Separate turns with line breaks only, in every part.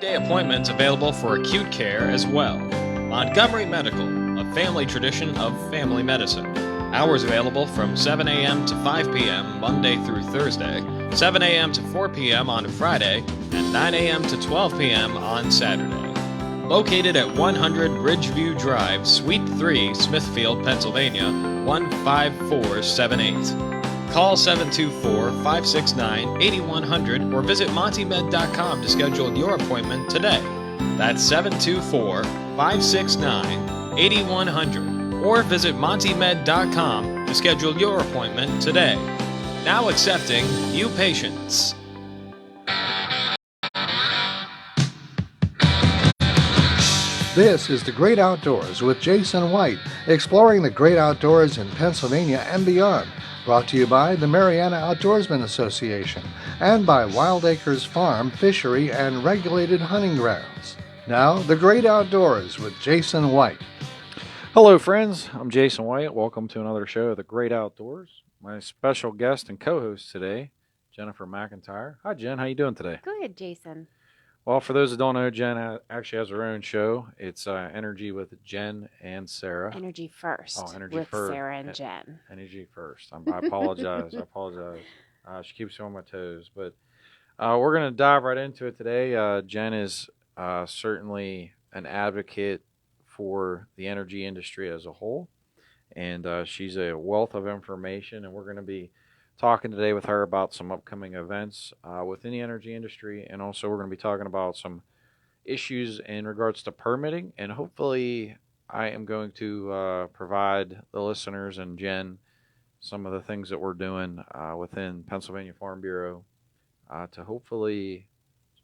Day appointments available for acute care as well. Montgomery Medical, a family tradition of family medicine. Hours available from 7 a.m. to 5 p.m. Monday through Thursday, 7 a.m. to 4 p.m. on Friday, and 9 a.m. to 12 p.m. on Saturday. Located at 100 Ridgeview Drive, Suite 3, Smithfield, Pennsylvania, 15478. Call 724-569-8100 or visit montymed.com to schedule your appointment today. That's 724-569-8100 or visit montymed.com to schedule your appointment today. Now accepting new patients.
This is The Great Outdoors with Jason White, exploring the great outdoors in Pennsylvania and beyond. Brought to you by the Mariana Outdoorsmen Association and by Wild Acres Farm, Fishery, and Regulated Hunting Grounds. Now, The Great Outdoors with Jason White.
Hello, friends. I'm Jason White. Welcome to another show of The Great Outdoors. My special guest and co-host today, Jennifer McIntyre. Hi, Jen. How you doing today?
Good, Jason.
Well, for those that don't know, Jen actually has her own show. It's Energy with Jen and Sarah.
Energy First.
Oh, Energy
with
First.
Sarah and Jen.
Energy First. I apologize. I apologize. She keeps me on my toes. But we're going to dive right into it today. Jen is certainly an advocate for the energy industry as a whole. And she's a wealth of information. And we're going to be talking today with her about some upcoming events within the energy industry, and also we're going to be talking about some issues in regards to permitting, and hopefully I am going to provide the listeners and Jen some of the things that we're doing within Pennsylvania Farm Bureau to hopefully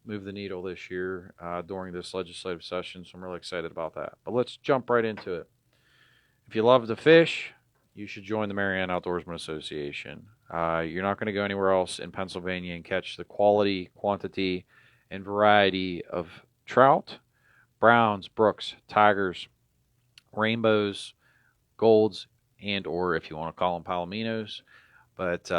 move the needle this year during this legislative session, so I'm really excited about that. But let's jump right into it. If you love to fish, you should join the Mariana Outdoorsman Association. You're not going to go anywhere else in Pennsylvania and catch the quality, quantity, and variety of trout, browns, brooks, tigers, rainbows, golds, and or if you want to call them palominos. But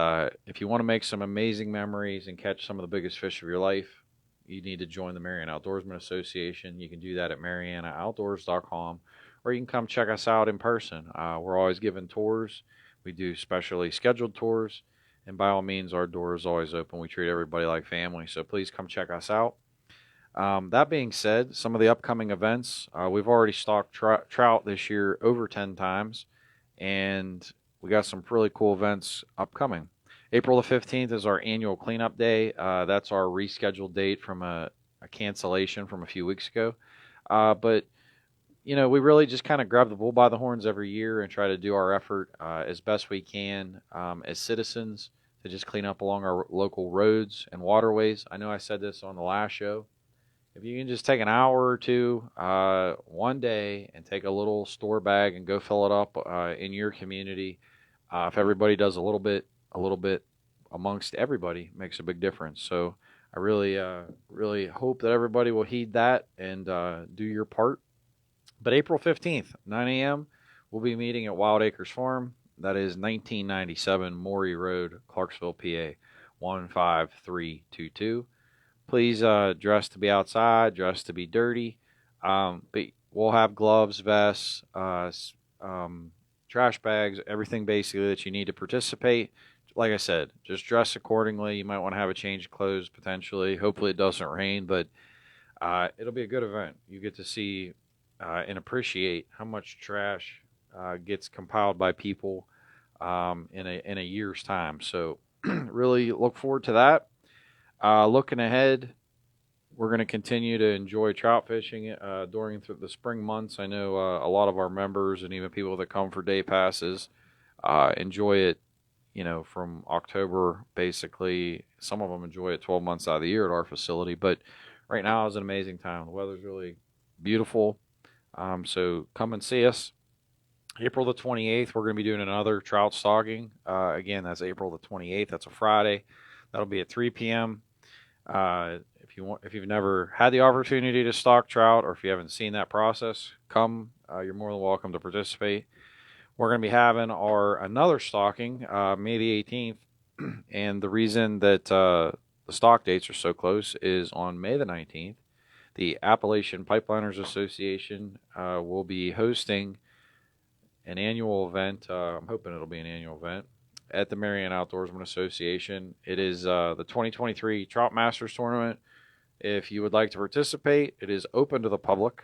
if you want to make some amazing memories and catch some of the biggest fish of your life, you need to join the Mariana Outdoorsman Association. You can do that at marianaoutdoors.com, or you can come check us out in person. We're always giving tours. We do specially scheduled tours, and by all means, our door is always open. We treat everybody like family, so please come check us out. That being said, some of the upcoming events, we've already stocked trout this year over 10 times, and we got some really cool events upcoming. April the 15th is our annual cleanup day. That's our rescheduled date from a cancellation from a few weeks ago. But you know, we really just kind of grab the bull by the horns every year and try to do our effort as best we can as citizens to just clean up along our local roads and waterways. I know I said this on the last show. If you can just take an hour or two one day and take a little store bag and go fill it up in your community, if everybody does a little bit amongst everybody, makes a big difference. So I really hope that everybody will heed that and do your part. But April 15th, 9 a.m., we'll be meeting at Wild Acres Farm. That is 1997 Morey Road, Clarksville, PA, 15322. Please dress to be outside, dress to be dirty. But we'll have gloves, vests, trash bags, everything basically that you need to participate. Like I said, just dress accordingly. You might want to have a change of clothes potentially. Hopefully it doesn't rain, but it'll be a good event. You get to see and appreciate how much trash gets compiled by people in a year's time. So really look forward to that. Looking ahead, we're going to continue to enjoy trout fishing during the spring months. I know a lot of our members and even people that come for day passes enjoy it, you know, from October, basically. Some of them enjoy it 12 months out of the year at our facility. But right now is an amazing time. The weather's really beautiful. So come and see us. April the 28th, we're going to be doing another trout stocking. Again, that's April the 28th. That's a Friday. That'll be at 3 p.m. If you've never had the opportunity to stock trout, or if you haven't seen that process, come. You're more than welcome to participate. We're going to be having another stocking May the 18th, and the reason that the stock dates are so close is on May the 19th. the Appalachian Pipeliners Association will be hosting an annual event. I'm hoping it'll be an annual event at the Mariana Outdoorsman Association. It is the 2023 Troutmasters tournament. If you would like to participate, it is open to the public.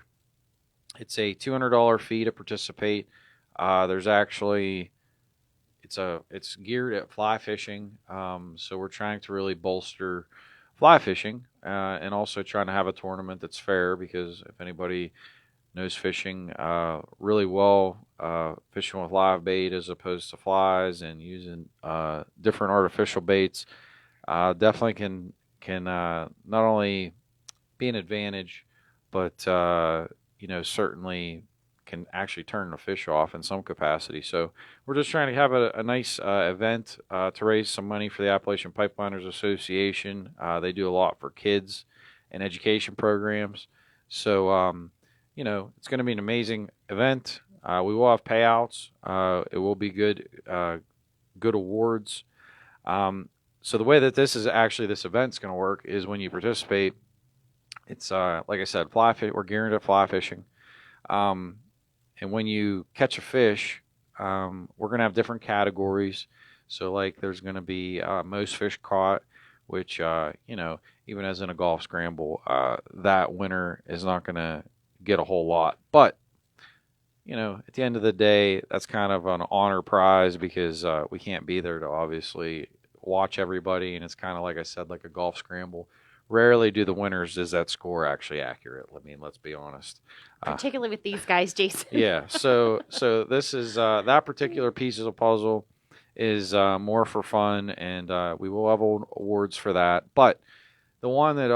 It's a $200 fee to participate. There's actually it's geared at fly fishing, so we're trying to really bolster fly fishing and also trying to have a tournament that's fair, because if anybody knows fishing really well, fishing with live bait as opposed to flies and using different artificial baits definitely can not only be an advantage, but certainly can actually turn the fish off in some capacity. So we're just trying to have a nice event to raise some money for the Appalachian Pipeliners Association. They do a lot for kids and education programs. So, it's going to be an amazing event. We will have payouts. It will be good awards. So the way that this event's going to work is when you participate, it's like I said, we're gearing to fly fishing. And when you catch a fish, we're going to have different categories. So like there's going to be most fish caught, which, even as in a golf scramble, that winner is not going to get a whole lot. But, at the end of the day, that's kind of an honor prize, because we can't be there to obviously watch everybody. And it's kind of, like I said, like a golf scramble. Rarely do the winners, is that score actually accurate? I mean, let's be honest.
Particularly with these guys, Jason.
Yeah. So this is that particular piece of the puzzle is more for fun, and we will have awards for that. But the one that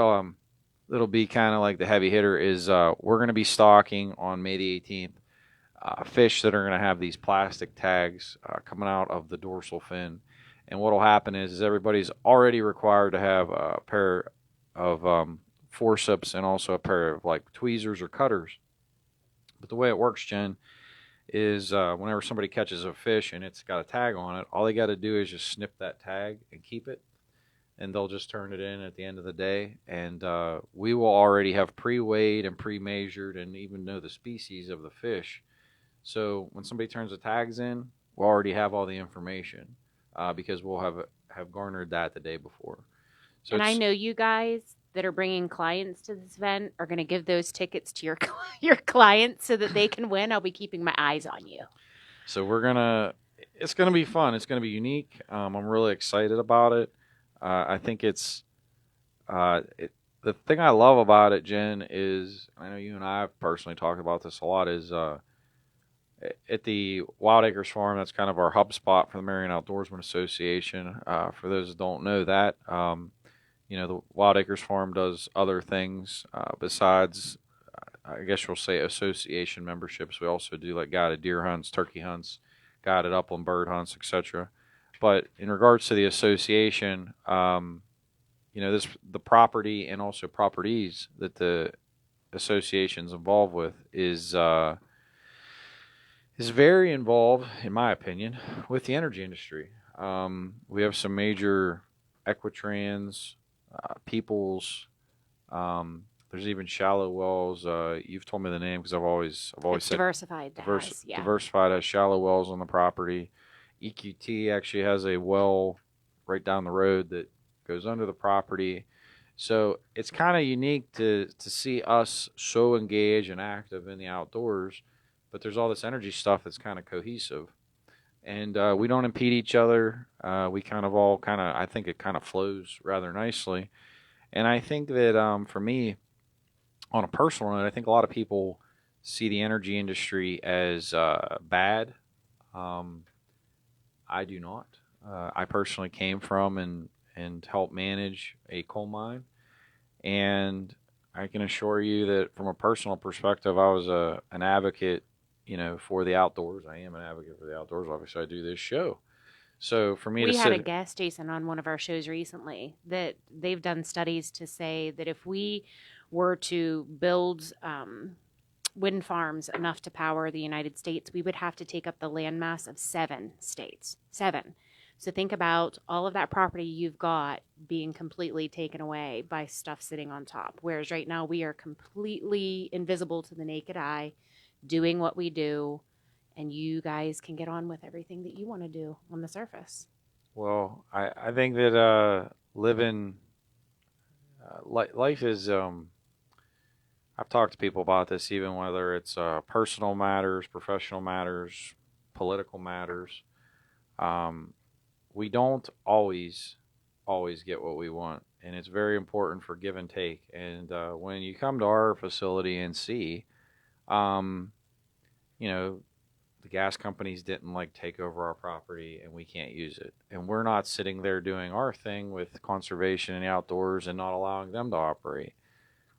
that'll be kind of like the heavy hitter is we're going to be stocking on May the 18th fish that are going to have these plastic tags coming out of the dorsal fin. And what will happen is everybody's already required to have a pair of forceps and also a pair of like tweezers or cutters. But the way it works, Jen, is whenever somebody catches a fish and it's got a tag on it, all they got to do is just snip that tag and keep it, and they'll just turn it in at the end of the day. And we will already have pre-weighed and pre-measured and even know the species of the fish. So when somebody turns the tags in, we'll already have all the information because we'll have garnered that the day before. So
and I know you guys that are bringing clients to this event are going to give those tickets to your clients so that they can win. I'll be keeping my eyes on you.
So it's going to be fun. It's going to be unique. I'm really excited about it. I think the thing I love about it, Jen, is, I know you and I have personally talked about this a lot, is at the Wild Acres Farm, that's kind of our hub spot for the Mariana Outdoorsman Association. For those that don't know that, the Wild Acres Farm does other things besides, I guess you'll say, association memberships. We also do like guided deer hunts, turkey hunts, guided upland bird hunts, etc. But in regards to the association, the property and also properties that the association's involved with is very involved, in my opinion, with the energy industry. We have some major Equitrans, Peoples. There's even Shallow Wells. You've told me the name because I've always
It's
said
Diversified.
Diversified has shallow wells on the property. EQT actually has a well right down the road that goes under the property. So it's kind of unique to see us so engaged and active in the outdoors, but there's all this energy stuff that's kind of cohesive. And we don't impede each other. We I think it kind of flows rather nicely. And I think that for me, on a personal note, I think a lot of people see the energy industry as bad. I do not. I personally came from and helped manage a coal mine. And I can assure you that from a personal perspective, I was an advocate, for the outdoors. I am an advocate for the outdoors. Obviously, I do this show. So for me
we had a guest, Jason, on one of our shows recently that they've done studies to say that if we were to build wind farms enough to power the United States, we would have to take up the landmass of 7 states. 7. So think about all of that property you've got being completely taken away by stuff sitting on top. Whereas right now we are completely invisible to the naked eye, doing what we do, and you guys can get on with everything that you want to do on the surface.
Well, I think that living life is. I've talked to people about this, even whether it's personal matters, professional matters, political matters. We don't always get what we want, and it's very important for give and take. And when you come to our facility and see, you know, the gas companies didn't like take over our property and we can't use it, and we're not sitting there doing our thing with conservation and the outdoors and not allowing them to operate.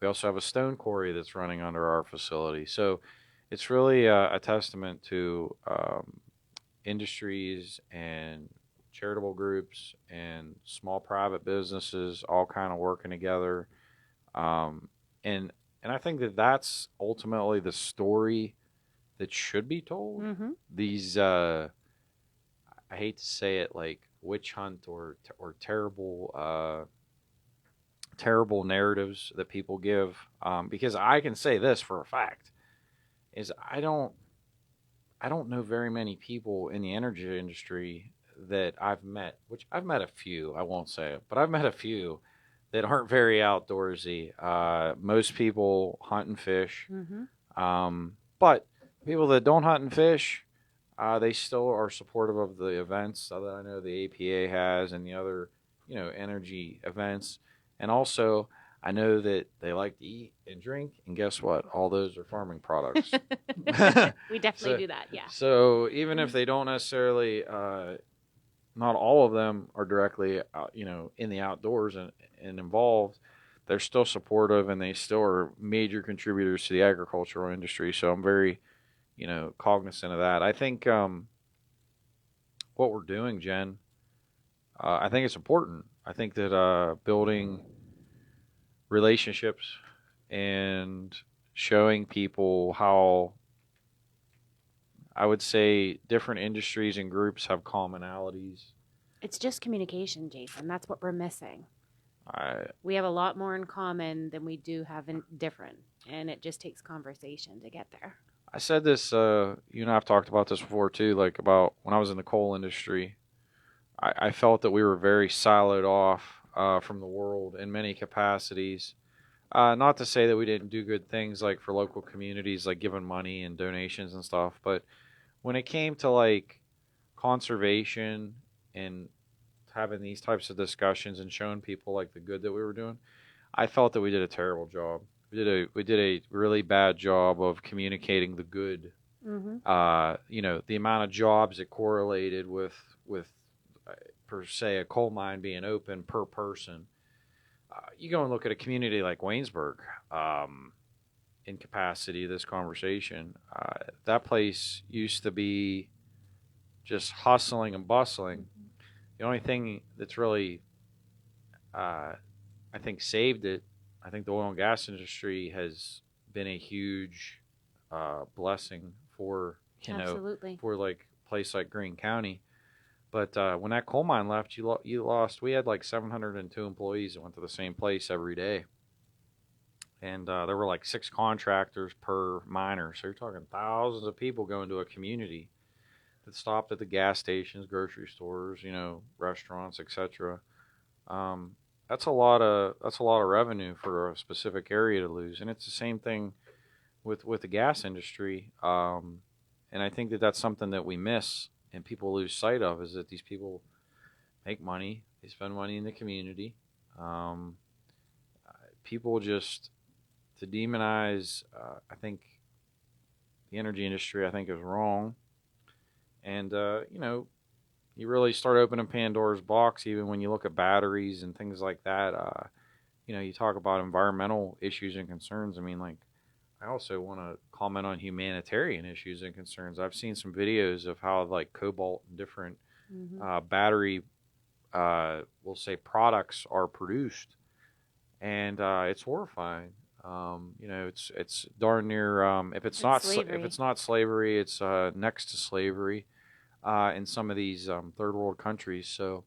We also have a stone quarry that's running under our facility, so it's really a testament to industries and charitable groups and small private businesses all kind of working together, and I think that that's ultimately the story that should be told.
Mm-hmm.
These I hate to say it, like witch hunt or terrible narratives that people give, because I can say this for a fact is I don't know very many people in the energy industry that I've met, which I've met a few, I won't say it, but I've met a few that aren't very outdoorsy. Most people hunt and fish, but people that don't hunt and fish, they still are supportive of the events that I know the APA has and the other, energy events. And also, I know that they like to eat and drink, and guess what? All those are farming products.
We definitely do that, yeah.
So even if they don't necessarily, not all of them are directly, in the outdoors and involved, they're still supportive, and they still are major contributors to the agricultural industry. So I'm very, cognizant of that. I think what we're doing, Jen, I think it's important. I think that building relationships and showing people how, I would say, different industries and groups have commonalities.
It's just communication, Jason. That's what we're missing.
I
We have a lot more in common than we do have in different, and it just takes conversation to get there.
said this, you and I have talked about this before too, like about when I was in the coal industry. I felt that we were very siloed off from the world in many capacities. Not to say that we didn't do good things like for local communities, like giving money and donations and stuff, but when it came to like conservation and having these types of discussions and showing people like the good that we were doing, I felt that we did a terrible job. We did a really bad job of communicating the good. The amount of jobs that correlated with per se a coal mine being open per person. You go and look at a community like Waynesburg, in capacity of this conversation. That place used to be just hustling and bustling. The only thing that's really, I think, saved it, I think the oil and gas industry has been a huge blessing for,
Absolutely.
for like a place like Greene County. But when that coal mine left, you lost. We had like 702 employees that went to the same place every day, and there were like 6 contractors per miner. So you're talking thousands of people going to a community that stopped at the gas stations, grocery stores, restaurants, etc. That's a lot of revenue for a specific area to lose, and it's the same thing with the gas industry. And I think that that's something that we miss. And people lose sight of, is that these people make money, they spend money in the community. People just, to demonize, I think, the energy industry, I think, is wrong. And, you really start opening Pandora's box, even when you look at batteries and things like that. You talk about environmental issues and concerns. I mean, like, I also want to comment on humanitarian issues and concerns. I've seen some videos of how like cobalt and different battery, we'll say, products are produced, and it's horrifying. It's darn near if it's not
slavery.
if it's not slavery, it's next to slavery. in some of these third world countries. So,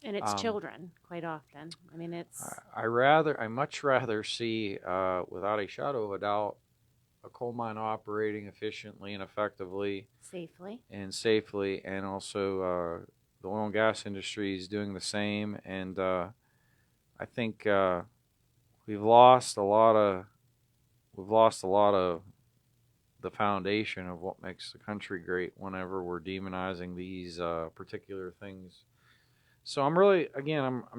And it's children quite often. I mean, it's
I much rather see, without a shadow of a doubt, a coal mine operating efficiently and effectively
safely.
and also the oil and gas industry is doing the same. And I think we've lost a lot of the foundation of what makes the country great whenever we're demonizing these particular things. So I'm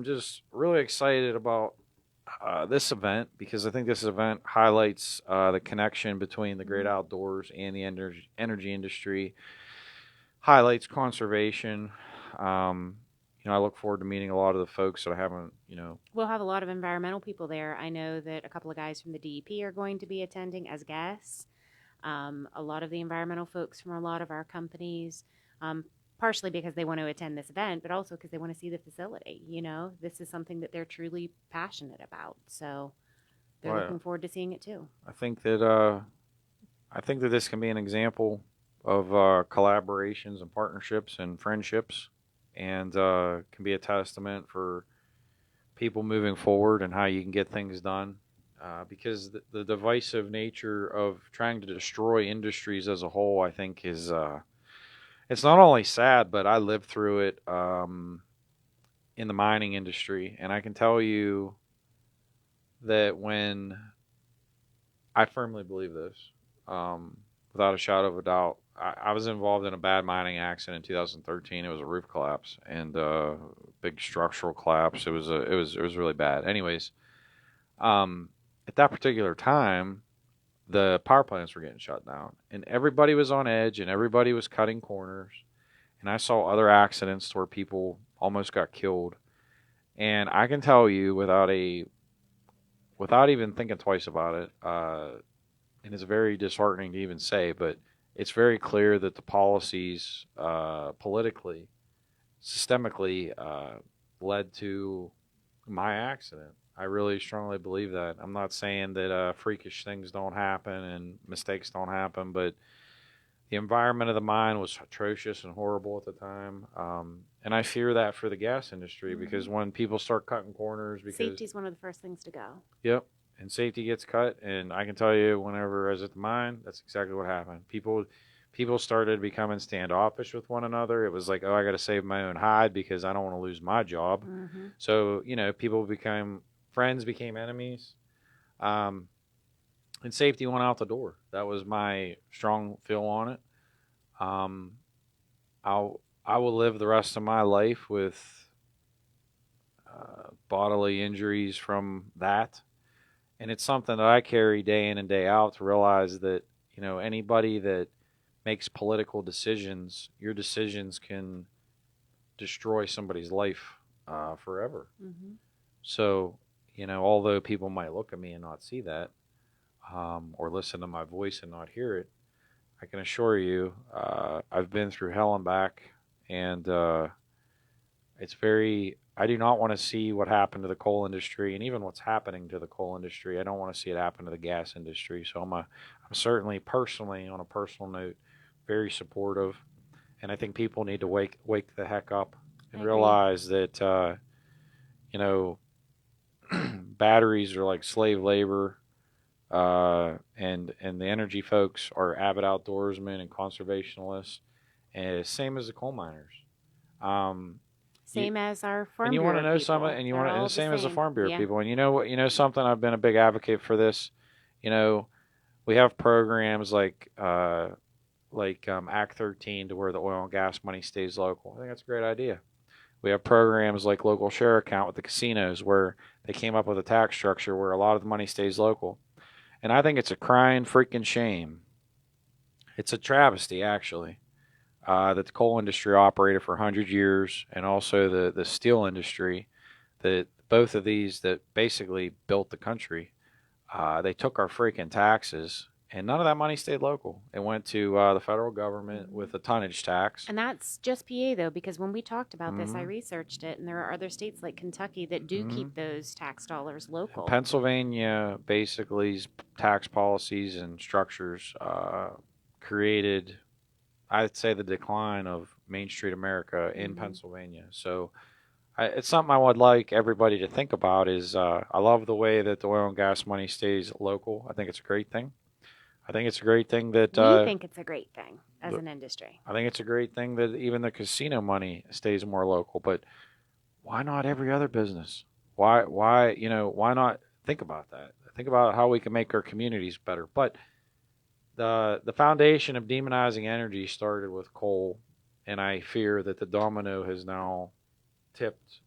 just really excited about this event, because I think this event highlights the connection between the great outdoors and the energy industry, highlights conservation. I look forward to meeting a lot of the folks that I haven't,
We'll have a lot of environmental people there. I know that a couple of guys from the DEP are going to be attending as guests. A lot of the environmental folks from a lot of our companies, partially because they want to attend this event, but also because they want to see the facility. This is something that they're truly passionate about. So they're looking forward to seeing it too.
I think that this can be an example of collaborations and partnerships and friendships, and can be a testament for people moving forward and how you can get things done. Because the divisive nature of trying to destroy industries as a whole, I think, is it's not only sad, but I lived through it in the mining industry, and I can tell you that when I firmly believe this, without a shadow of a doubt, I was involved in a bad mining accident in 2013. It was a roof collapse and big structural collapse. It was really bad. Anyways, at that particular time, the power plants were getting shut down, and everybody was on edge, and everybody was cutting corners. And I saw other accidents where people almost got killed. And I can tell you, without even thinking twice about it, and it's very disheartening to even say, but it's very clear that the policies, politically, systemically, led to my accident. I really strongly believe that. I'm not saying that freakish things don't happen and mistakes don't happen, but the environment of the mine was atrocious and horrible at the time. And I fear that for the gas industry, because when people start cutting corners,
safety is one of the first things to go.
Yep. And safety gets cut. And I can tell you, whenever I was at the mine, that's exactly what happened. People started becoming standoffish with one another. It was like, oh, I got to save my own hide because I don't want to lose my job.
Mm-hmm.
So, friends became enemies. And safety went out the door. That was my strong feel on it. I will live the rest of my life with bodily injuries from that. And it's something that I carry day in and day out, to realize that, anybody that makes political decisions, your decisions can destroy somebody's life forever.
Mm-hmm.
So, although people might look at me and not see that, or listen to my voice and not hear it, I can assure you, I've been through hell and back, and I do not want to see what happened to the coal industry, and even what's happening to the coal industry. I don't want to see it happen to the gas industry. So I'm certainly personally, on a personal note, very supportive, and I think people need to wake the heck up and realize that batteries are like slave labor, and the energy folks are avid outdoorsmen and conservationists, and same as the coal miners.
Same as our farm.
And you want to know something, and the same as the farm bureau people. And you know what? Something. I've been a big advocate for this. We have programs like Act 13, to where the oil and gas money stays local. I think that's a great idea. We have programs like Local Share Account with the casinos, where they came up with a tax structure where a lot of the money stays local. And I think it's a crying freaking shame. It's a travesty, actually, that the coal industry operated for 100 years, and also the steel industry, that both of these that basically built the country, they took our freaking taxes, and none of that money stayed local. It went to the federal government with a tonnage tax.
And that's just PA, though, because when we talked about this, I researched it, and there are other states like Kentucky that do keep those tax dollars local.
Pennsylvania, basically, tax policies and structures created, I'd say, the decline of Main Street America in
Mhm.
Pennsylvania. So it's something I would like everybody to think about. Is I love the way that the oil and gas money stays local. I think it's a great thing. I think it's a great thing that
We think it's a great thing as an industry.
I think it's a great thing that even the casino money stays more local. But why not every other business? Why not think about that? Think about how we can make our communities better. But the foundation of demonizing energy started with coal, and I fear that the domino has now tipped.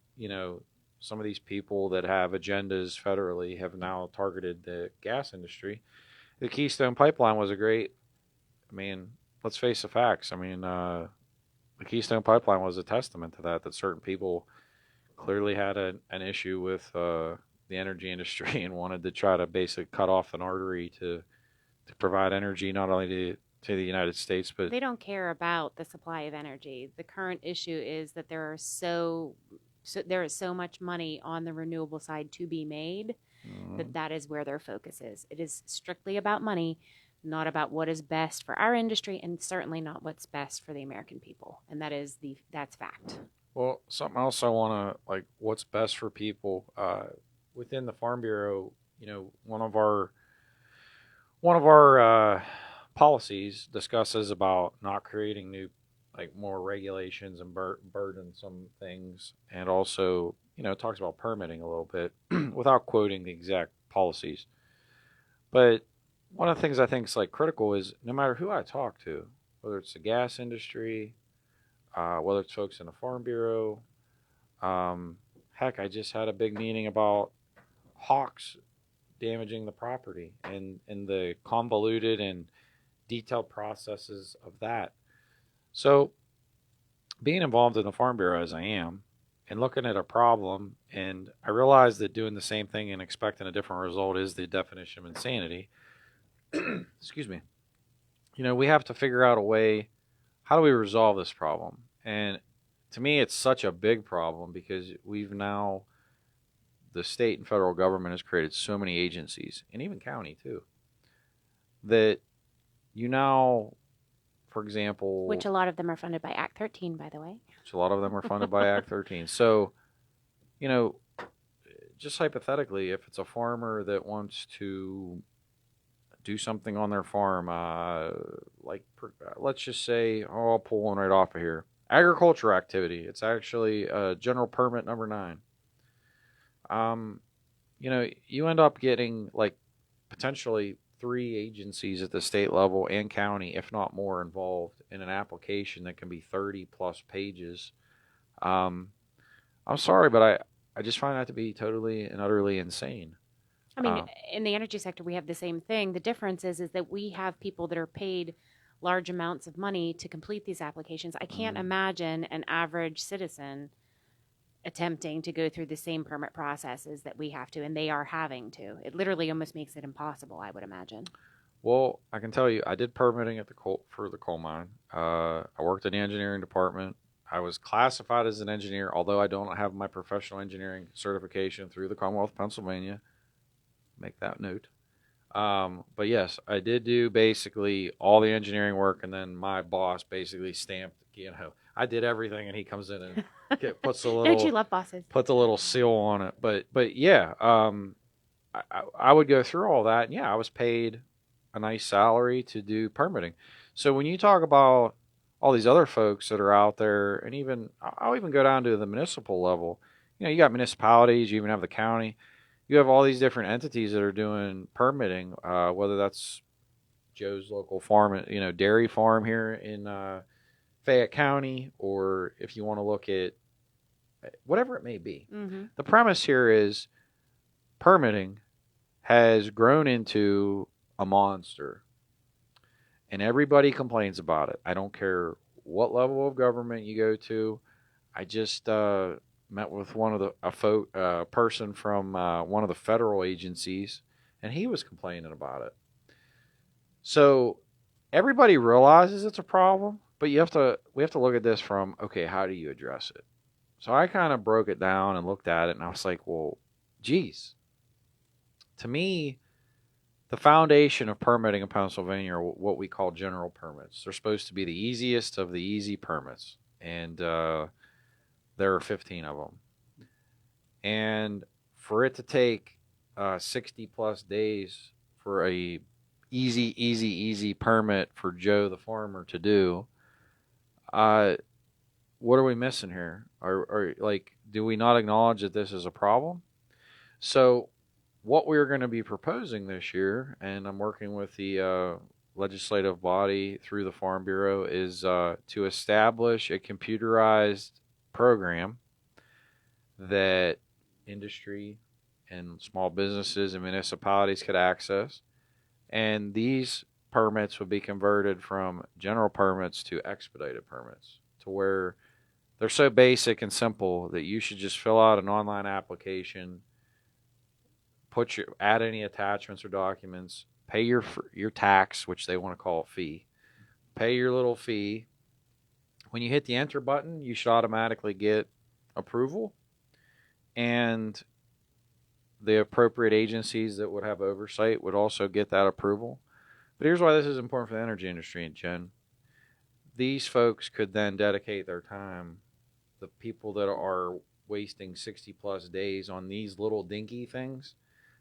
Some of these people that have agendas federally have now targeted the gas industry. The Keystone Pipeline was a great. I mean, let's face the facts. I mean, the Keystone Pipeline was a testament to that. That certain people clearly had an issue with the energy industry and wanted to try to basically cut off an artery to provide energy not only to the United States, but
They don't care about the supply of energy. The current issue is that there is so much money on the renewable side to be made that is where their focus is. It is strictly about money, not about what is best for our industry, and certainly not what's best for the American people. And that's fact.
Well, something else I want to what's best for people within the Farm Bureau. One of our policies discusses about not creating new more regulations and burdensome things, and also talks about permitting a little bit without quoting the exact policies. But one of the things I think is critical is no matter who I talk to, whether it's the gas industry, whether it's folks in the Farm Bureau. Heck, I just had a big meeting about hawks damaging the property and the convoluted and detailed processes of that. So being involved in the Farm Bureau as I am and looking at a problem, and I realize that doing the same thing and expecting a different result is the definition of insanity. Excuse me. We have to figure out a way, how do we resolve this problem? And to me, it's such a big problem because the state and federal government has created so many agencies, and even county too, that for example...
Which a lot of them are funded by Act 13, by the way.
Which a lot of them are funded by Act 13. So, just hypothetically, if it's a farmer that wants to do something on their farm, let's just say, I'll pull one right off of here. Agriculture activity. It's actually general permit number 9. You end up getting potentially 3 agencies at the state level and county, if not more, involved in an application that can be 30 plus pages. I'm sorry, but I just find that to be totally and utterly insane.
I mean, in the energy sector, we have the same thing. The difference is that we have people that are paid large amounts of money to complete these applications. I can't imagine an average citizen attempting to go through the same permit processes that we have to, and they are having to. It literally almost makes it impossible, I would imagine.
Well, I can tell you, I did permitting for the coal mine. I worked in the engineering department. I was classified as an engineer, although I don't have my professional engineering certification through the Commonwealth of Pennsylvania. Make that note. But yes, I did do basically all the engineering work, and then my boss basically stamped, I did everything, and he comes in and puts a little...
Don't you love bosses?
Put the little seal on it. But yeah, I would go through all that, and yeah, I was paid a nice salary to do permitting. So when you talk about all these other folks that are out there, and I'll even go down to the municipal level, you got municipalities, you even have the county. You have all these different entities that are doing permitting, whether that's Joe's local farm, dairy farm here in Fayette County, or if you want to look at whatever it may be.
Mm-hmm.
The premise here is permitting has grown into a monster, and everybody complains about it. I don't care what level of government you go to. I just met with a person from one of the federal agencies, and he was complaining about it. So everybody realizes it's a problem, but we have to look at this from, okay, how do you address it? So I kind of broke it down and looked at it, and I was like, well, geez. To me, the foundation of permitting in Pennsylvania are what we call general permits. They're supposed to be the easiest of the easy permits. and there are 15 of them. And for it to take 60 plus days for a easy permit for Joe the farmer to do, what are we missing here? Or like, do we not acknowledge that this is a problem? So what we're going to be proposing this year, and I'm working with the legislative body through the Farm Bureau, is to establish a computerized program that industry and small businesses and municipalities could access. And these permits would be converted from general permits to expedited permits, to where they're so basic and simple that you should just fill out an online application, add any attachments or documents, pay your tax, which they want to call a fee, pay your little fee. When you hit the enter button, you should automatically get approval, and the appropriate agencies that would have oversight would also get that approval. But here's why this is important for the energy industry, Jen. These folks could then dedicate their time, the people that are wasting 60 plus days on these little dinky things,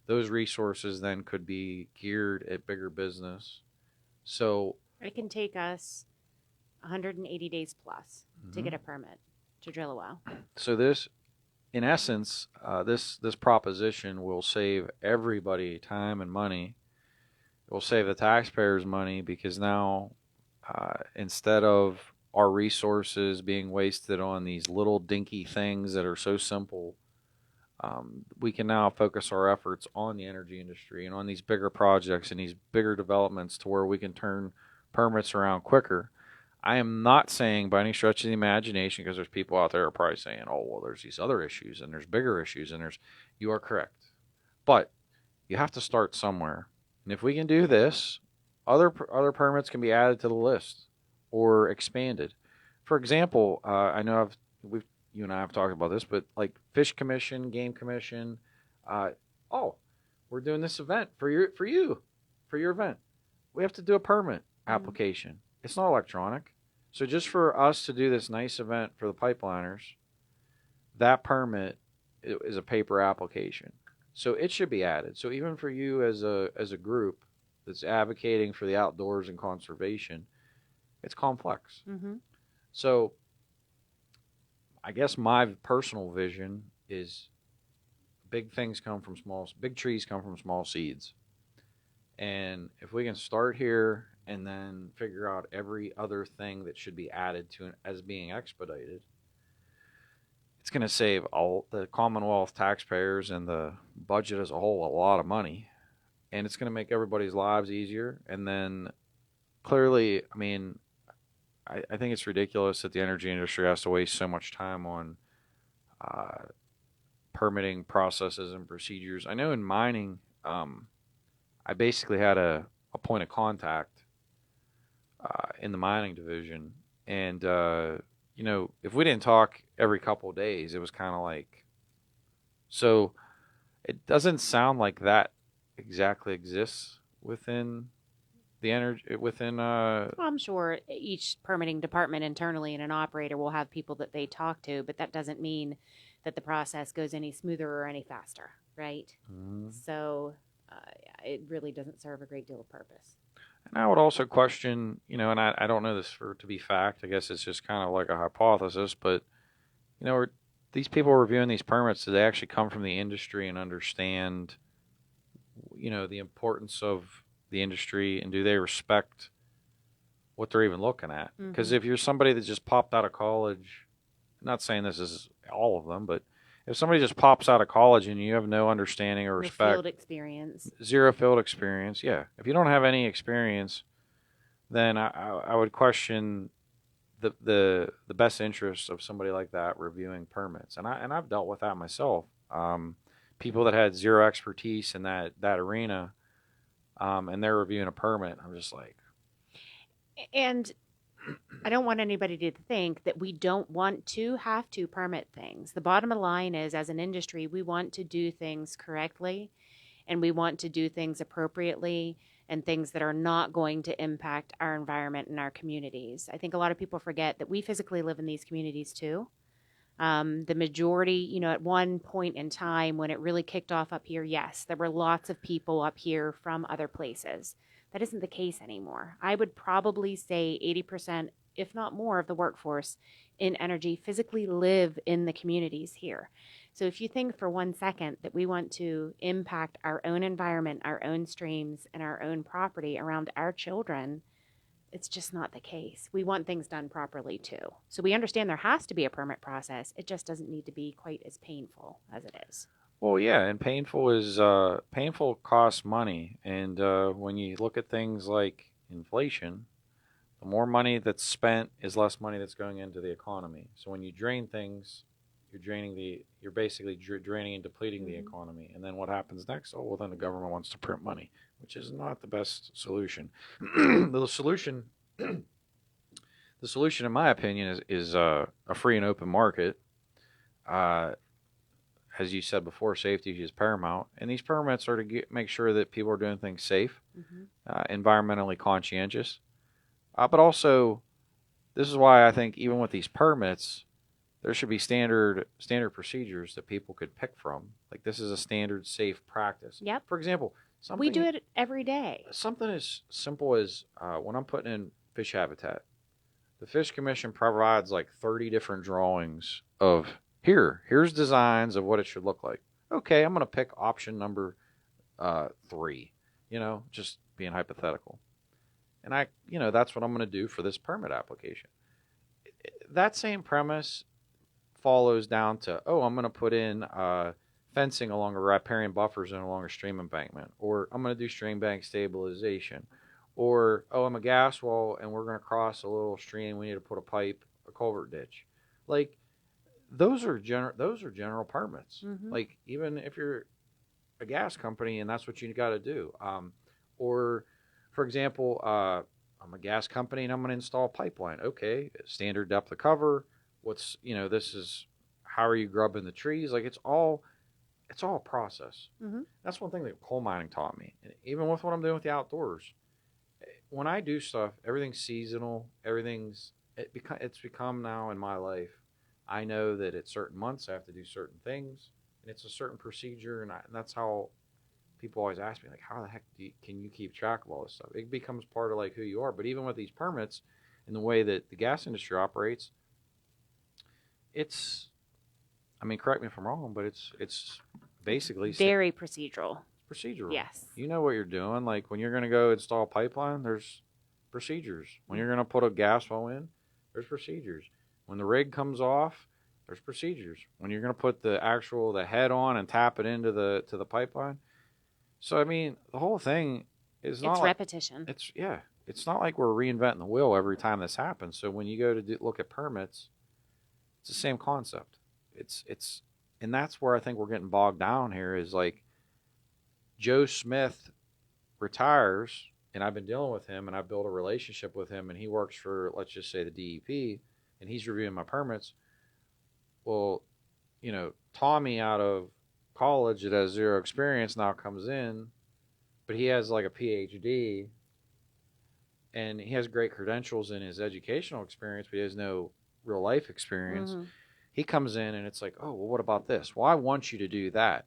those resources then could be geared at bigger business. So
it can take us 180 days plus to get a permit to drill a well.
So this, in essence, this proposition will save everybody time and money. It will save the taxpayers money, because now instead of our resources being wasted on these little dinky things that are so simple, we can now focus our efforts on the energy industry and on these bigger projects and these bigger developments, to where we can turn permits around quicker. I am not saying by any stretch of the imagination, because there's people out there who are probably saying, oh, well, there's these other issues and there's bigger issues, and you are correct. But you have to start somewhere. And if we can do this, other permits can be added to the list or expanded. For example, I know you and I have talked about this, but like Fish Commission, Game Commission, we're doing this event for your event. We have to do a permit application. It's not electronic. So just for us to do this nice event for the pipeliners, that permit is a paper application. So it should be added. So even for you as a group that's advocating for the outdoors and conservation, it's complex. Mm-hmm. So I guess my personal vision is big trees come from small seeds. And if we can start here and then figure out every other thing that should be added to as being expedited, it's going to save all the Commonwealth taxpayers and the budget as a whole a lot of money. And it's going to make everybody's lives easier. And then clearly, I mean, I think it's ridiculous that the energy industry has to waste so much time on permitting processes and procedures. I know in mining, I basically had a point of contact in the mining division. And, if we didn't talk every couple of days, it was kind of like, so it doesn't sound like that exactly exists within the energy,
Well, I'm sure each permitting department internally and an operator will have people that they talk to, but that doesn't mean that the process goes any smoother or any faster, right? Mm-hmm. So it really doesn't serve a great deal of purpose.
And I would also question, and I don't know this to be fact. I guess it's just kind of like a hypothesis, but, are these people reviewing these permits, do they actually come from the industry and understand, the importance of the industry, and do they respect what they're even looking at? Because if you're somebody that just popped out of college, I'm not saying this is all of them, but if somebody just pops out of college and you have no understanding or respect, zero field experience, yeah. If you don't have any experience, then I would question the best interest of somebody like that reviewing permits. And I've dealt with that myself. People that had zero expertise in that arena, and they're reviewing a permit. I'm just like,
and I don't want anybody to think that we don't want to have to permit things. The bottom line is, as an industry, we want to do things correctly, and we want to do things appropriately, and things that are not going to impact our environment and our communities. I think a lot of people forget that we physically live in these communities too. The majority, at one point in time when it really kicked off up here, yes, there were lots of people up here from other places. That isn't the case anymore. I would probably say 80%, if not more, of the workforce in energy physically live in the communities here. So if you think for 1 second that we want to impact our own environment, our own streams, and our own property around our children, it's just not the case. We want things done properly too. So we understand there has to be a permit process. It just doesn't need to be quite as painful as it is.
Well, yeah, and painful costs money, and when you look at things like inflation, the more money that's spent is less money that's going into the economy. So when you drain things, you're basically draining and depleting the economy. And then what happens next? Oh, well, then the government wants to print money, which is not the best solution. The solution, in my opinion, is a free and open market. As you said before, safety is paramount, and these permits are to make sure that people are doing things safe, environmentally conscientious. But also, this is why I think even with these permits, there should be standard procedures that people could pick from. Like, this is a standard safe practice.
Yep.
For example,
we do it every day.
Something as simple as when I'm putting in fish habitat, the Fish Commission provides like 30 different drawings of here's designs of what it should look like. Okay, I'm going to pick option number 3, just being hypothetical. And that's what I'm going to do for this permit application. That same premise follows down to, I'm going to put in fencing along a riparian buffer zone along a stream embankment, or I'm going to do stream bank stabilization, or, I'm a gas well and we're going to cross a little stream, we need to put a culvert ditch. Like, those are general permits. Like, even if you're a gas company and that's what you got to do. Or, for example, I'm a gas company and I'm going to install a pipeline. Okay, standard depth of cover. This is, how are you grubbing the trees? Like, it's all a process. That's one thing that coal mining taught me. And even with what I'm doing with the outdoors, when I do stuff, everything's seasonal. It's become now in my life. I know that at certain months I have to do certain things, and it's a certain procedure, and that's how people always ask me, like, how the heck can you keep track of all this stuff? It becomes part of, like, who you are. But even with these permits and the way that the gas industry operates, correct me if I'm wrong, but it's basically
very procedural.
Procedural.
Yes.
You know what you're doing. Like, when you're going to go install a pipeline, there's procedures. When you're going to put a gas well in, there's procedures. When the rig comes off, there's procedures. When you're going to put the head on and tap it into the pipeline. So, the whole thing is not
repetition.
It's not like we're reinventing the wheel every time this happens. So when you go to look at permits, it's the same concept. And that's where I think we're getting bogged down here is, like, Joe Smith retires, and I've been dealing with him, and I've built a relationship with him, and he works for, let's just say, the DEP, and he's reviewing my permits. Well, Tommy out of college that has zero experience now comes in, but he has like a PhD, and he has great credentials in his educational experience, but he has no real life experience. He comes in, and it's like, oh, well, what about this? Well, I want you to do that.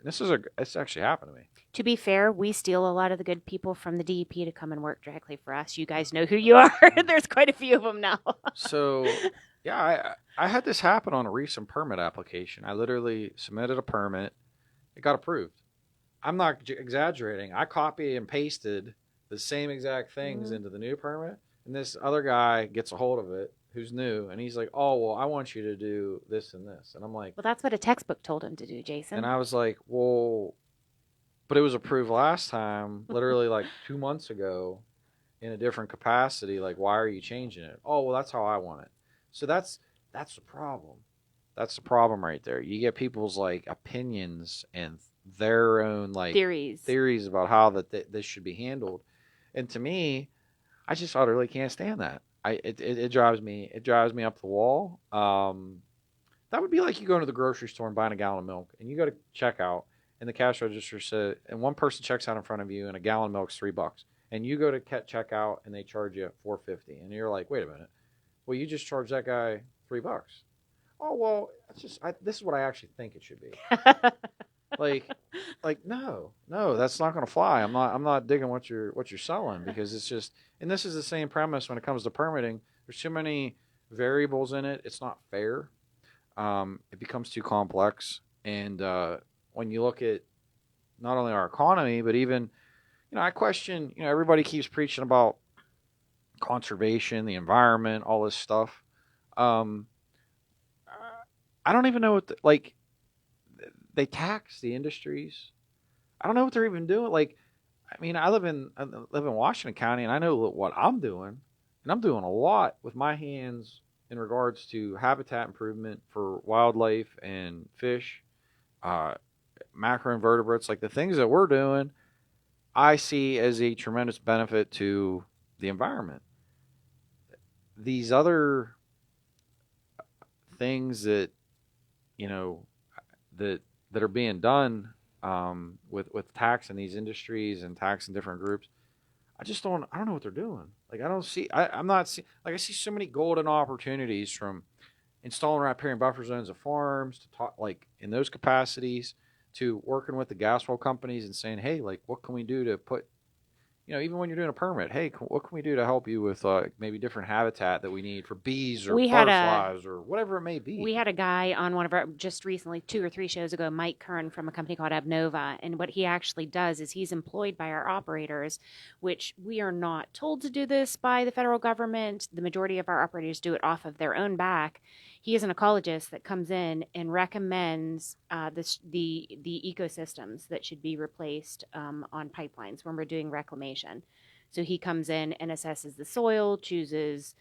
It's actually happened to me.
To be fair, we steal a lot of the good people from the DEP to come and work directly for us. You guys know who you are. There's quite a few of them now.
So, yeah, I had this happen on a recent permit application. I literally submitted a permit. It got approved. I'm not exaggerating. I copy and pasted the same exact things into the new permit, and this other guy gets a hold of it who's new, and he's like, oh, well, I want you to do this and this. And I'm like...
Well, that's what a textbook told him to do, Jason.
And I was like, well... But it was approved last time, literally like 2 months ago, in a different capacity. Like, why are you changing it? Oh, well, that's how I want it. So that's the problem. That's the problem right there. You get people's, like, opinions and their own, like... Theories about how this should be handled. And to me, I just utterly can't stand that. It drives me up the wall. That would be like you going to the grocery store and buying a gallon of milk, and you go to checkout, and the cash register said, and one person checks out in front of you, and a gallon of milk's $3, and you go to check out, and they charge you $4.50, and you're like, wait a minute, well, you just charged that guy $3. Oh well, this is what I actually think it should be. like no, that's not going to fly. I'm not digging what you're selling, because it's just, and this is the same premise when it comes to permitting. There's too many variables in it. It's not fair. It becomes too complex, and when you look at not only our economy, but even, I question, everybody keeps preaching about conservation, the environment, all this stuff. I don't even know what they tax the industries. I don't know what they're even doing. I live in Washington County, and I know what I'm doing, and I'm doing a lot with my hands in regards to habitat improvement for wildlife and fish, macroinvertebrates. Like, the things that we're doing, I see as a tremendous benefit to the environment. These other things that that are being done with taxing these industries and taxing different groups, I don't know what they're doing. I see so many golden opportunities, from installing riparian buffer zones of farms to talk, in those capacities, to working with the gas well companies and saying, hey, what can we do to put, even when you're doing a permit, hey, what can we do to help you with maybe different habitat that we need for bees or butterflies or whatever it may be.
We had a guy on one of our, just recently, 2 or 3 shows ago, Mike Kern from a company called Abnova. And what he actually does is he's employed by our operators, which we are not told to do this by the federal government. The majority of our operators do it off of their own back. He is an ecologist that comes in and recommends the ecosystems that should be replaced on pipelines when we're doing reclamation. So he comes in and assesses the soil, chooses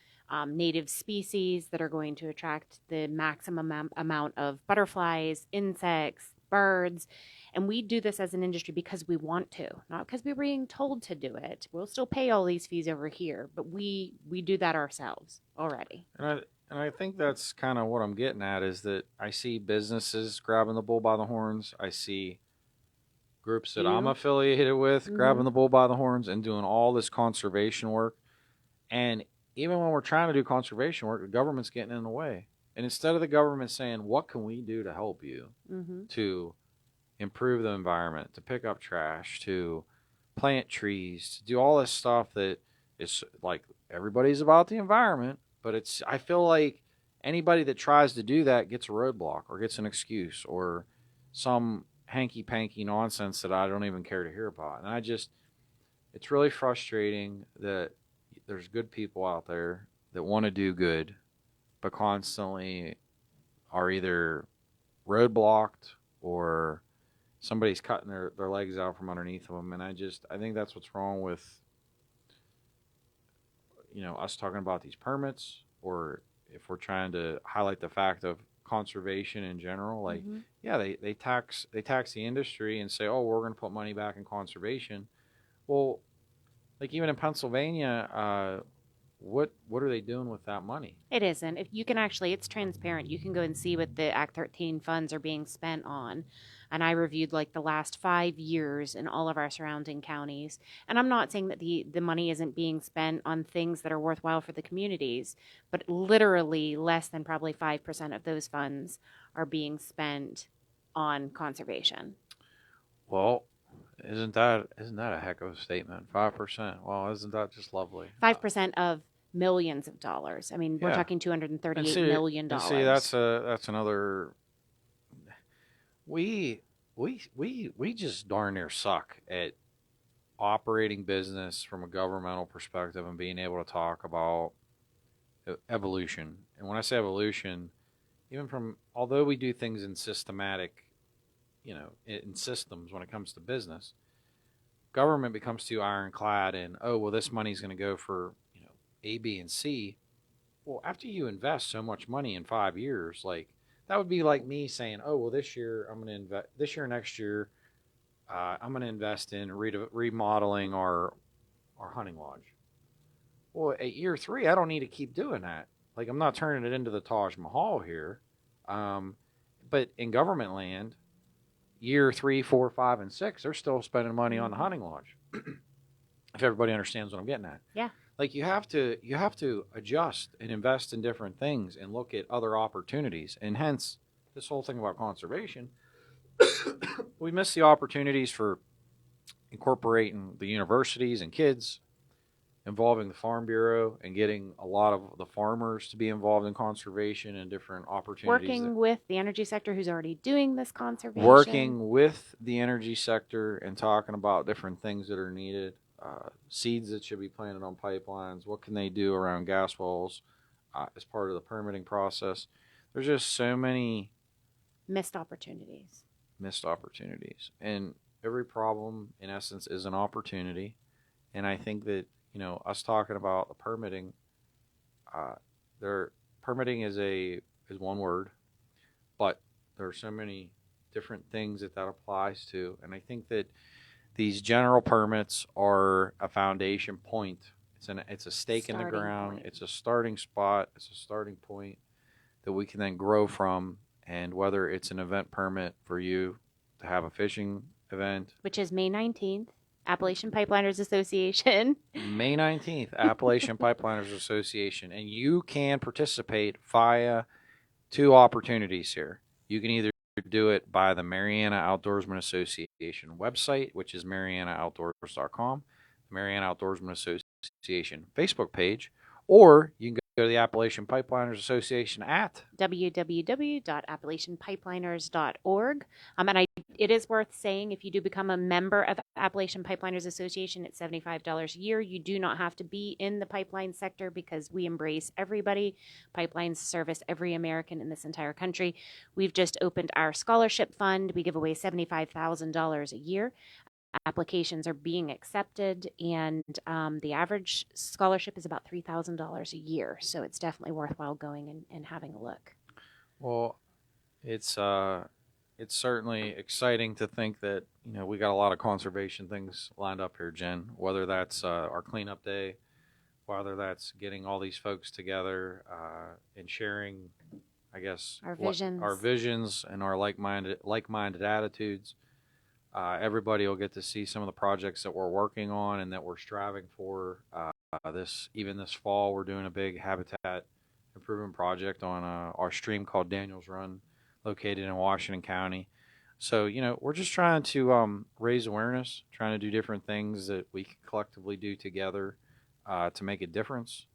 native species that are going to attract the maximum amount of butterflies, insects, birds. And we do this as an industry because we want to, not because we're being told to do it. We'll still pay all these fees over here, but we do that ourselves already.
And I think that's kind of what I'm getting at, is that I see businesses grabbing the bull by the horns. I see groups that I'm affiliated with grabbing the bull by the horns and doing all this conservation work. And even when we're trying to do conservation work, the government's getting in the way. And instead of the government saying, what can we do to help you to improve the environment, to pick up trash, to plant trees, to do all this stuff that is everybody's about the environment. But I feel like anybody that tries to do that gets a roadblock or gets an excuse or some hanky-panky nonsense that I don't even care to hear about. And it's really frustrating that there's good people out there that want to do good, but constantly are either roadblocked or somebody's cutting their legs out from underneath them. And I think that's what's wrong with us talking about these permits, or if we're trying to highlight the fact of conservation in general. They tax the industry and say, oh, we're going to put money back in conservation. Well, even in Pennsylvania, what are they doing with that money?
It isn't. If you can it's transparent. You can go and see what the Act 13 funds are being spent on. And I reviewed the last 5 years in all of our surrounding counties. And I'm not saying that the money isn't being spent on things that are worthwhile for the communities, but literally less than probably 5% of those funds are being spent on conservation.
Well, isn't that a heck of a statement? 5%. Well, isn't that just lovely?
5% of millions of dollars. I mean, we're talking $238 million.
See, that's another. We just darn near suck at operating business from a governmental perspective and being able to talk about evolution. And when I say evolution, although we do things in systematic, in systems when it comes to business, government becomes too ironclad in, oh, well, this money's going to go for, A, B, and C. Well, after you invest so much money in 5 years, that would be like me saying, oh, well, this year next year, I'm going to invest in remodeling our hunting lodge. Well, at year 3, I don't need to keep doing that. I'm not turning it into the Taj Mahal here. But in government land, year 3, 4, 5, and 6, they're still spending money on the hunting lodge. If everybody understands what I'm getting at.
Yeah.
Like you have to adjust and invest in different things and look at other opportunities. And hence this whole thing about conservation, we miss the opportunities for incorporating the universities and kids, involving the Farm Bureau and getting a lot of the farmers to be involved in conservation and different opportunities.
Working with the energy sector who's already doing this conservation.
Working with the energy sector and talking about different things that are needed. Seeds that should be planted on pipelines. What can they do around gas wells as part of the permitting process? There's just so many
missed opportunities.
And every problem, in essence, is an opportunity. And I think that, us talking about the permitting, permitting is one word, but there are so many different things that applies to. And I think that these general permits are a foundation point. It's a stake in the ground. Point. It's a starting spot. It's a starting point that we can then grow from. And whether it's an event permit for you to have a fishing event,
which is May 19th, Appalachian Pipeliners Association.
May 19th, Appalachian Pipeliners Association. And you can participate via 2 opportunities here. You can either do it by the Mariana Outdoorsman Association website, which is marianaoutdoors.com, the Mariana Outdoorsman Association Facebook page, or you can go to the Appalachian Pipeliners Association at
www.appalachianpipeliners.org. And it is worth saying, if you do become a member of the Appalachian Pipeliners Association, it's $75 a year. You do not have to be in the pipeline sector because we embrace everybody. Pipelines service every American in this entire country. We've just opened our scholarship fund. We give away $75,000 a year. Applications are being accepted, and the average scholarship is about $3,000 a year. So it's definitely worthwhile going and having a look.
Well, it's certainly exciting to think that we got a lot of conservation things lined up here, Jen. Whether that's our cleanup day, whether that's getting all these folks together and sharing, I guess,
our visions
and our like-minded attitudes. Everybody will get to see some of the projects that we're working on and that we're striving for. This fall, we're doing a big habitat improvement project on our stream called Daniels Run, located in Washington County. So, we're just trying to raise awareness, trying to do different things that we can collectively do together to make a difference.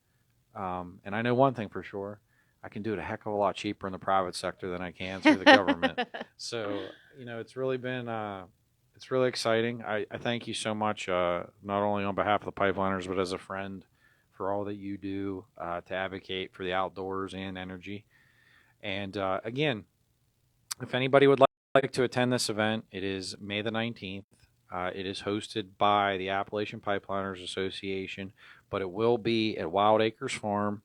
And I know one thing for sure. I can do it a heck of a lot cheaper in the private sector than I can through the government. So, it's really been... it's really exciting. I thank you so much, not only on behalf of the Pipeliners, but as a friend, for all that you do to advocate for the outdoors and energy. And again, if anybody would like to attend this event, it is May the 19th. It is hosted by the Appalachian Pipeliners Association, but it will be at Wild Acres Farm.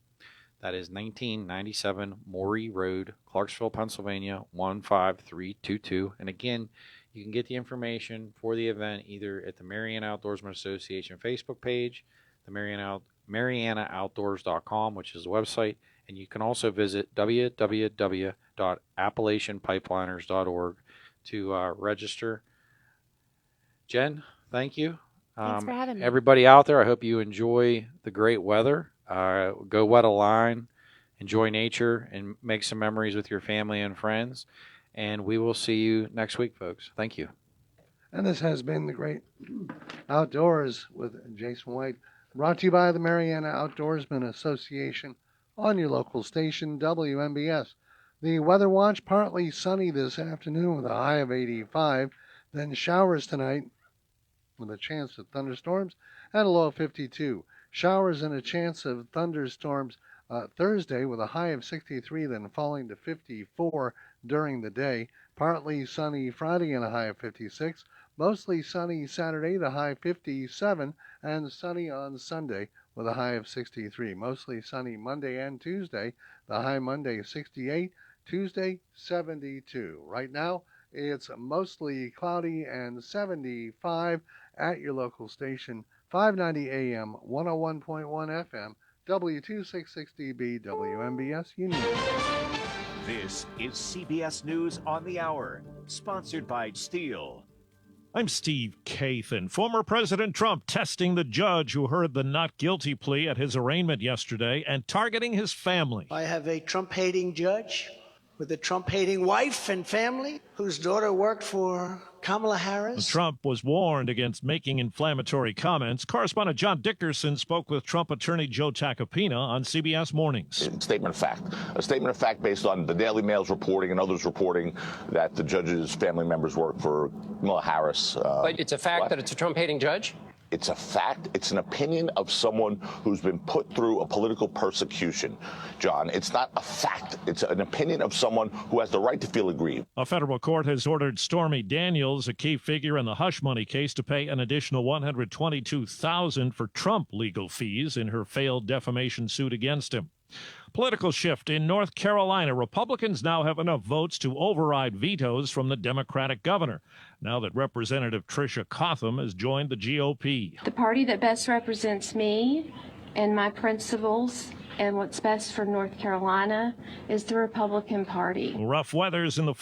That is 1997 Morey Road, Clarksville, Pennsylvania, 15322. And again, you can get the information for the event either at the Mariana Outdoorsman Association Facebook page, the MarianaOutdoors.com, which is the website, and you can also visit www.appalachianpipeliners.org to register. Jen, thank you.
Thanks for having me.
Everybody out there, I hope you enjoy the great weather. Go wet a line, enjoy nature, and make some memories with your family and friends. And we will see you next week, folks. Thank you.
And this has been The Great Outdoors with Jason White, brought to you by the Mariana Outdoorsman Association on your local station, WMBS. The weather watch, partly sunny this afternoon with a high of 85, then showers tonight with a chance of thunderstorms and a low of 52. Showers and a chance of thunderstorms Thursday with a high of 63, then falling to 54 during the day. Partly sunny Friday and a high of 56. Mostly sunny Saturday, the high 57, and sunny on Sunday with a high of 63. Mostly sunny Monday and Tuesday, the high Monday 68, Tuesday 72. Right now, it's mostly cloudy and 75 at your local station, 590 AM, 101.1 FM, W266DB, WMBS Union.
This is CBS News on the Hour, sponsored by Steel.
I'm Steve Kathan. Former President Trump testing the judge who heard the not guilty plea at his arraignment yesterday and targeting his family.
I have a Trump-hating judge with a Trump-hating wife and family whose daughter worked for Kamala Harris.
Trump was warned against making inflammatory comments. Correspondent John Dickerson spoke with Trump attorney Joe Tacopina on CBS Mornings.
Statement of fact. A statement of fact based on the Daily Mail's reporting and others reporting that the judge's family members work for Kamala Harris.
But it's a fact that it's a Trump-hating judge?
It's a fact. It's an opinion of someone who's been put through a political persecution, John. It's not a fact. It's an opinion of someone who has the right to feel aggrieved.
A federal court has ordered Stormy Daniels, a key figure in the hush money case, to pay an additional $122,000 for Trump legal fees in her failed defamation suit against him. Political shift in North Carolina. Republicans now have enough votes to override vetoes from the Democratic governor, now that Representative Tricia Cotham has joined the GOP.
The party that best represents me and my principles and what's best for North Carolina is the Republican Party.
Rough weather's in the